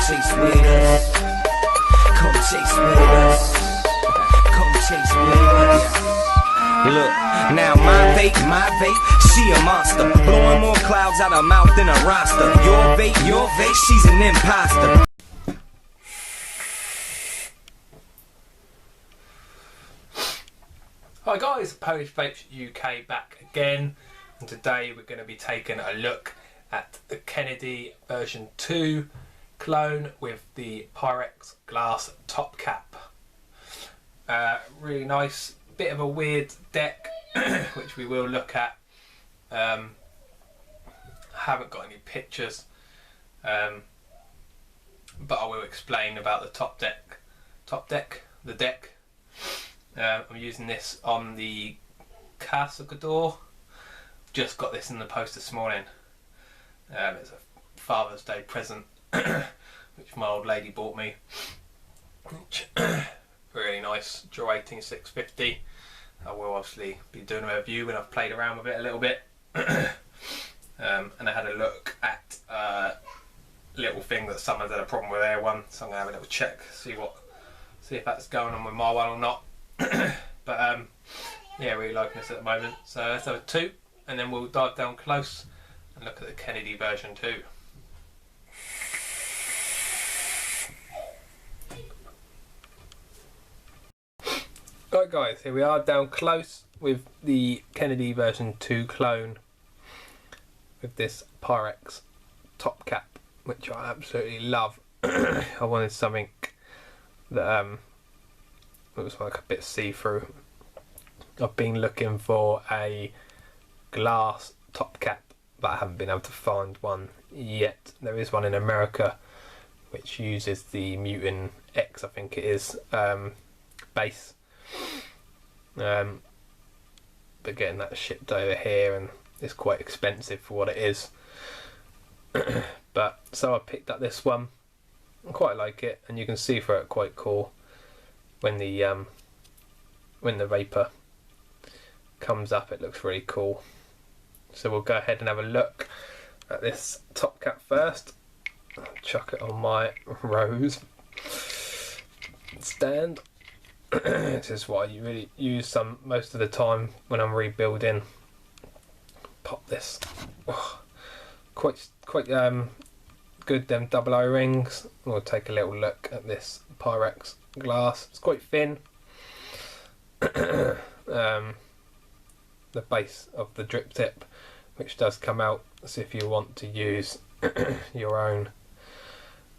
chase with us. Come chase with us. Come chase with us. Look, now my vape, she a monster. Blowing more clouds out her mouth than a roster. Your vape, she's an imposter. Hi guys, Polish Vapes UK back again, and today we're going to be taking a look at the Kennedy version 2 clone with the Pyrex glass top cap. Really nice, bit of a weird deck which we will look at. I haven't got any pictures, but I will explain about the the deck. I'm using this on the Casagador. Just got this in the post this morning. It's a Father's Day present which my old lady bought me. Really nice, Draw 18 650. I will obviously be doing a review when I've played around with it a little bit. And I had a look at a little thing that someone's had a problem with their one, so I'm gonna have a little check, see if that's going on with my one or not. But yeah, really liking this at the moment. So let's have a 2 and then we'll dive down close and look at the Kennedy version 2. Right guys, here we are down close with the Kennedy version 2 clone with this Pyrex top cap, which I absolutely love. I wanted something that it was like a bit see-through. I've been looking for a glass top cap, but I haven't been able to find one yet. There is one in America which uses the Mutant X, I think it is, base. But getting that shipped over here, and it's quite expensive for what it is. But so I picked up this one. I quite like it, and you can see through it quite cool when the vapor comes up. It looks really cool. So we'll go ahead and have a look at this top cap first. I'll chuck it on my rose stand. This is what I really use most of the time when I'm rebuilding. Pop this. Oh, quite good, them double O-rings. We'll take a little look at this Pyrex glass. It's quite thin. The base of the drip tip, which does come out, so if you want to use your own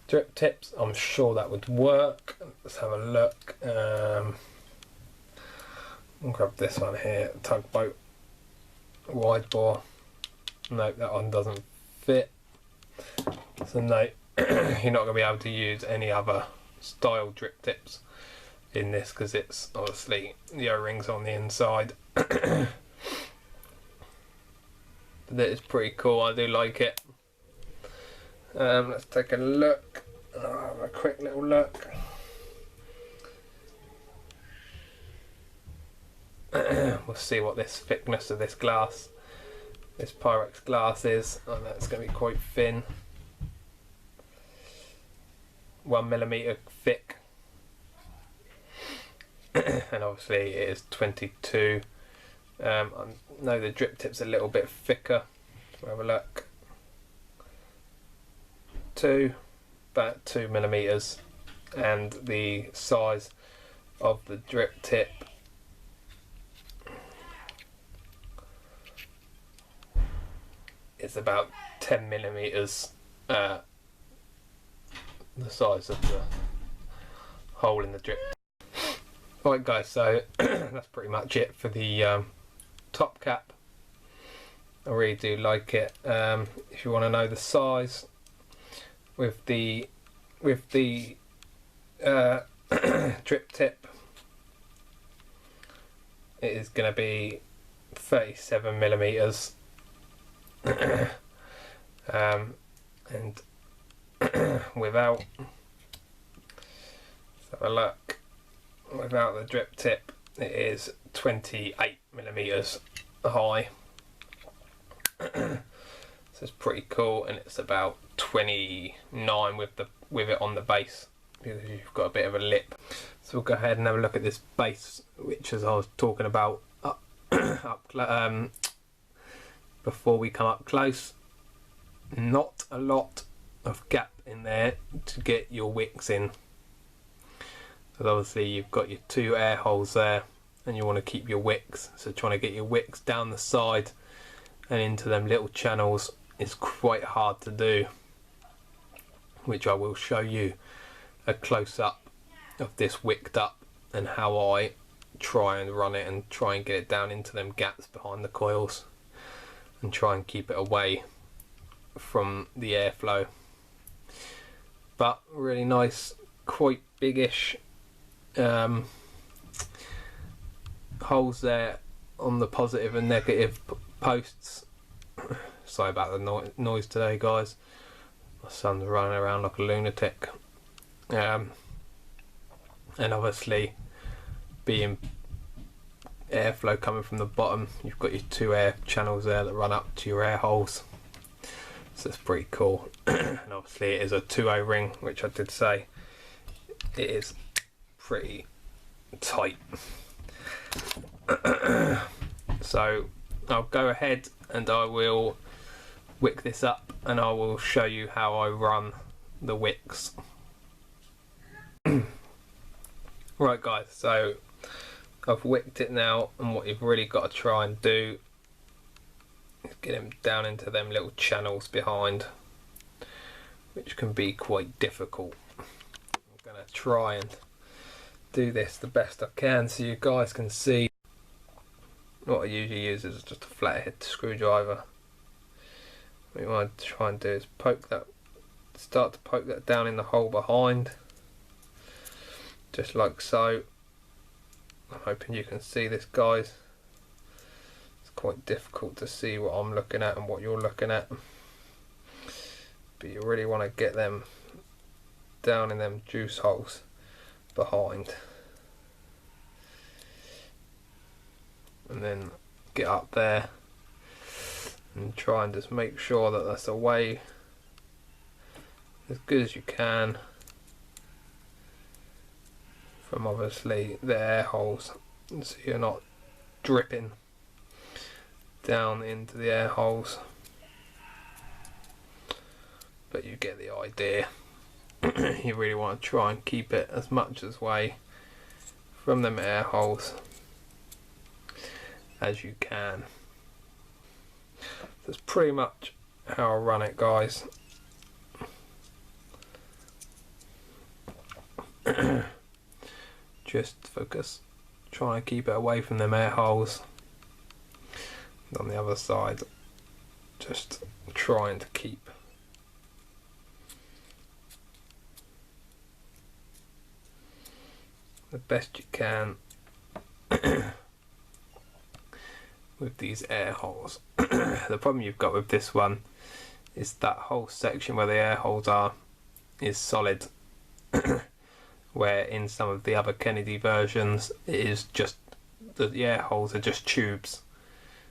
drip tips, I'm sure that would work. Let's have a look. I'll grab this one here, tugboat wide bore. No, that one doesn't fit. So no, you're not going to be able to use any other style drip tips in this, because it's obviously the O-rings on the inside. But it is pretty cool, I do like it. Let's take a look. Have a quick little look. We'll see what this thickness of this glass, this Pyrex glass is. I know it's going to be quite thin. 1mm thick. And obviously it is 22. I know the drip tip's a little bit thicker. We'll have a look. About 2mm, and the size of the drip tip is about 10mm. The size of the hole in the drip. Right guys, so that's pretty much it for the top cap. I really do like it. If you want to know the size with the drip tip, it is going to be 37mm. And without, let's have a look, without the drip tip it is 28mm high. So it's pretty cool, and it's about 29 with with it on the base, because you've got a bit of a lip. So we'll go ahead and have a look at this base, which, as I was talking about before we come up close, not a lot of gap in there to get your wicks in, because obviously you've got your 2 air holes there and you want to keep your wicks, so trying to get your wicks down the side and into them little channels is quite hard to do, which I will show you a close-up of this wicked up and how I try and run it and try and get it down into them gaps behind the coils and try and keep it away from the airflow. But really nice, quite biggish holes there on the positive and negative posts. Sorry about the noise today, guys. My son's running around like a lunatic. And obviously, being airflow coming from the bottom, you've got your 2 air channels there that run up to your air holes. So it's pretty cool. And obviously it is a 2O ring, which I did say it is pretty tight. So I'll go ahead and I will wick this up and I will show you how I run the wicks. Right guys, so I've wicked it now, and what you've really got to try and do is get them down into them little channels behind, which can be quite difficult. I'm going to try and do this the best I can so you guys can see. What I usually use is just a flathead screwdriver. What you want to try and do is start to poke that down in the hole behind, just like so. I'm hoping you can see this, guys. It's quite difficult to see what I'm looking at and what you're looking at, but you really want to get them down in them juice holes behind, and then get up there and try and just make sure that that's away as good as you can from obviously the air holes, so you're not dripping down into the air holes, but you get the idea. You really want to try and keep it as much as way from them air holes as you can. That's pretty much how I run it, guys. Just focus, try and keep it away from them air holes. And on the other side, just trying to keep the best you can with these air holes. The problem you've got with this one is that whole section where the air holes are is solid. Where in some of the other Kennedy versions it is just the air holes are just tubes,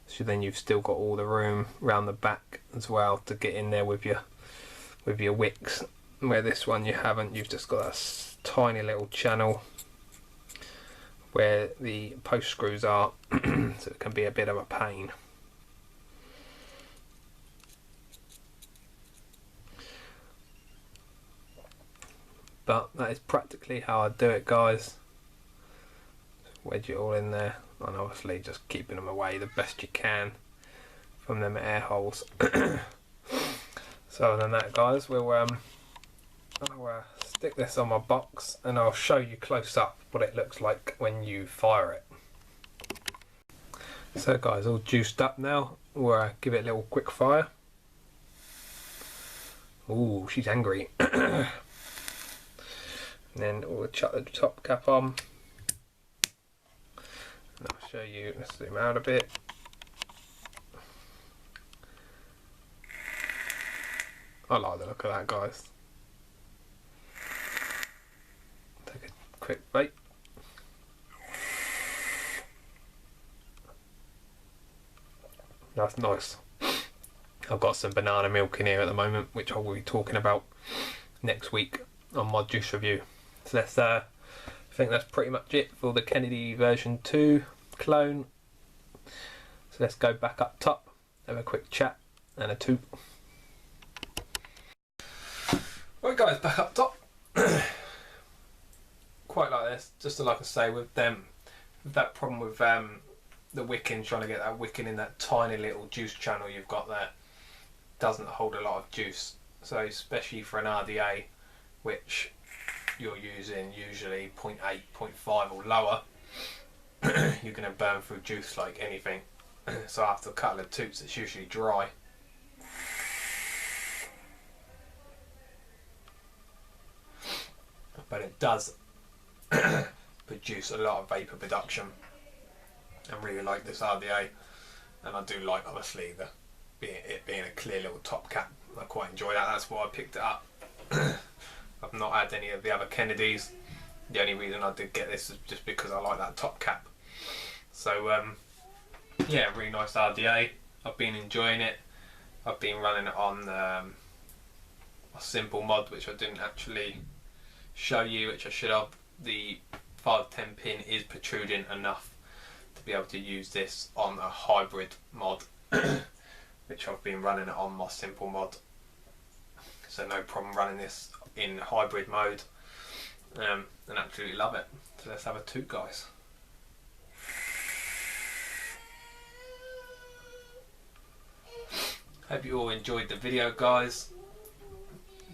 so then you've still got all the room around the back as well to get in there with your wicks, where this one you haven't. You've just got a tiny little channel where the post screws are, so it can be a bit of a pain. But that is practically how I do it, guys. Just wedge it all in there, and obviously just keeping them away the best you can from them air holes. So other than that, guys, I'll stick this on my box and I'll show you close up what it looks like when you fire it. So guys, all juiced up now, we'll give it a little quick fire. Ooh, she's angry. And then we'll chuck the top cap on, and I'll show you, let's zoom out a bit. I like the look of that, guys. Take a quick bite. That's nice. I've got some banana milk in here at the moment, which I will be talking about next week on Mod Juice Review. So let's, I think that's pretty much it for the Kennedy version 2 clone. So let's go back up top, have a quick chat and a toot. Right guys, back up top. Quite like this, just like I say, with that problem with the wicking, trying to get that wicking in that tiny little juice channel you've got there, doesn't hold a lot of juice. So especially for an RDA, which you're using usually 0.8, 0.5 or lower, you're going to burn through juice like anything. So after a couple of toots, it's usually dry. But it does produce a lot of vapour production. I really like this RDA, and I do like obviously it being a clear little top cap. I quite enjoy that. That's why I picked it up. I've not had any of the other Kennedys. The only reason I did get this is just because I like that top cap. So yeah, really nice RDA. I've been enjoying it. I've been running it on a simple mod, which I didn't actually show you, which I should have. The 510 pin is protruding enough to be able to use this on a hybrid mod, which I've been running it on my simple mod. So no problem running this in hybrid mode, and absolutely love it. So let's have a toot, guys. Hope you all enjoyed the video, guys.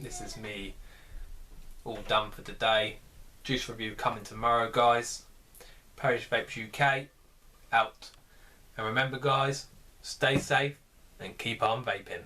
This is me all done for today. Juice review coming tomorrow, guys. Parish Vapes UK out. And remember, guys, stay safe and keep on vaping.